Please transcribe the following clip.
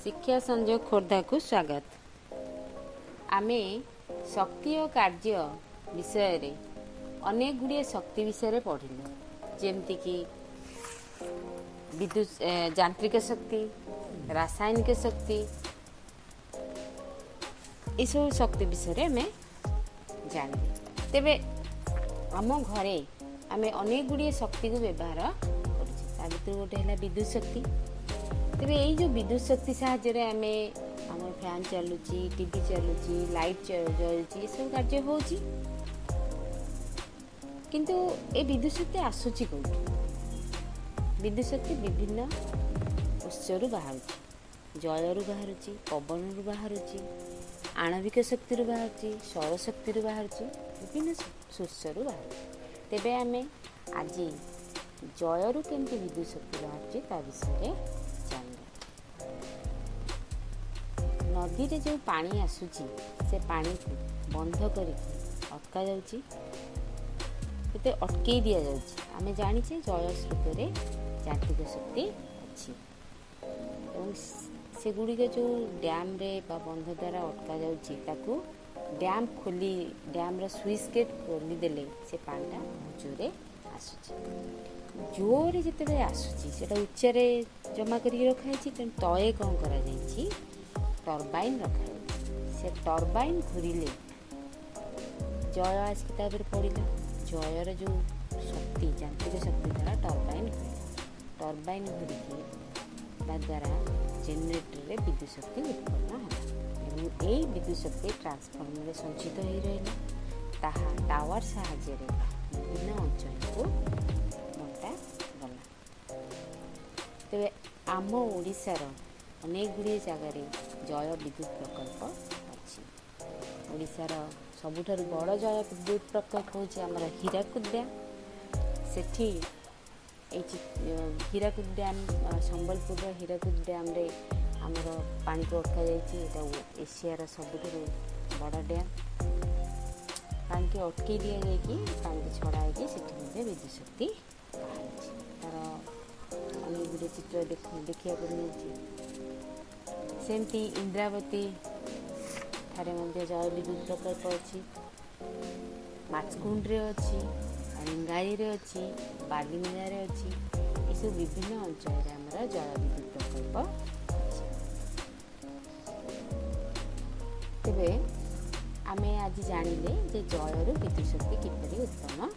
शिक्षा संजोग खोर्धा को स्वागत। आमे शक्ति और कार्य विषय रे अनेक गुड़िए शक्ति विषय पढ़िलु जेमती कि विद्युत यांत्रिक शक्ति, रासायनिक शक्ति, इसो शक्ति विषय में जानी। तेबे आम घरे आमे अनेक गुड़िए शक्ति को व्यवहार कर गोटे है विद्युत शक्ति। तेरे यही जो विद्युत शक्ति साहाय्य आम फैन चलुची, टीवी चलुची, लाइट जलुची, सब कार्य हो किंतु ए विद्युत शक्ति आसुची कोठी? विद्युत शक्ति विभिन्न उत्सरू बाहर, जलरू बाहर, पवन बाहर, आणविक शक्ति बाहर, सौर शक्ति बाहर, विभिन्न उत्सरू बाहर। तेबे आम आज जयरू केमती विद्युत शक्ति बाहर ता विषय नदी रे जो पानी आसुची से पानी को बंध कर अटका जाउची, अटकई दिया जाउची। आमे जानिचे जल स्रोत रे यांत्रिक शक्ति अच्छी और से गुड़ी के जो डैम रे बा बंध द्वारा अटका जाउची ताकू डैम खोली डैम रो स्विच गेट खोली देले से पानीटा जोरे आसुची। जोरे जिते आसुची सेटा उच्चरे जमा करी रखाई तले कौन करा जाइछि टर्बाइन रखा। से टर्बाइन घूरिले जय आसिक पड़ा जयर जो शक्ति यांत्रिक शक्ति द्वारा टर्बाइन घूरिकी द्वारा जेनेरेटर रे विद्युत शक्ति उत्पन्न है। यही विद्युत शक्ति ट्रांसफॉर्मर में संचित हो रहा ताहा टावर साहाय्य विभिन्न अंचल को बंटा गला। तेरे आम ओडिशार अनेक गुड़िए जगार जल विद्युत प्रकल्प अच्छी। ओडिशार सबुठार बड़ जल विद्युत प्रकल्प हूँ आमर हीराकुद डैम। सेठी हीराकुद डैम संबलपुर हीराकुद डैम रे आमर पानी को अटका जाइए। एशियार सबुठार बड़ डैम पानी की अटकई दि पानी छड़ा होती विद्युत शक्ति तार अनेक गुड़े चित्र देखा मिलूँ। सेमती इंद्रावती ठारे मध्य जल विद्युत प्रकल्प अच्छी, माचकुंड रे अच्छी, रेंगाई रे अच्छी, बालीमेला रे अच्छी। ये सब विभिन्न अंचल आमर जल विद्युत प्रकल्प अच्छी। तेबे आमे आज जानिले जे जलरू विद्युत शक्ति किपरि उत्पन्न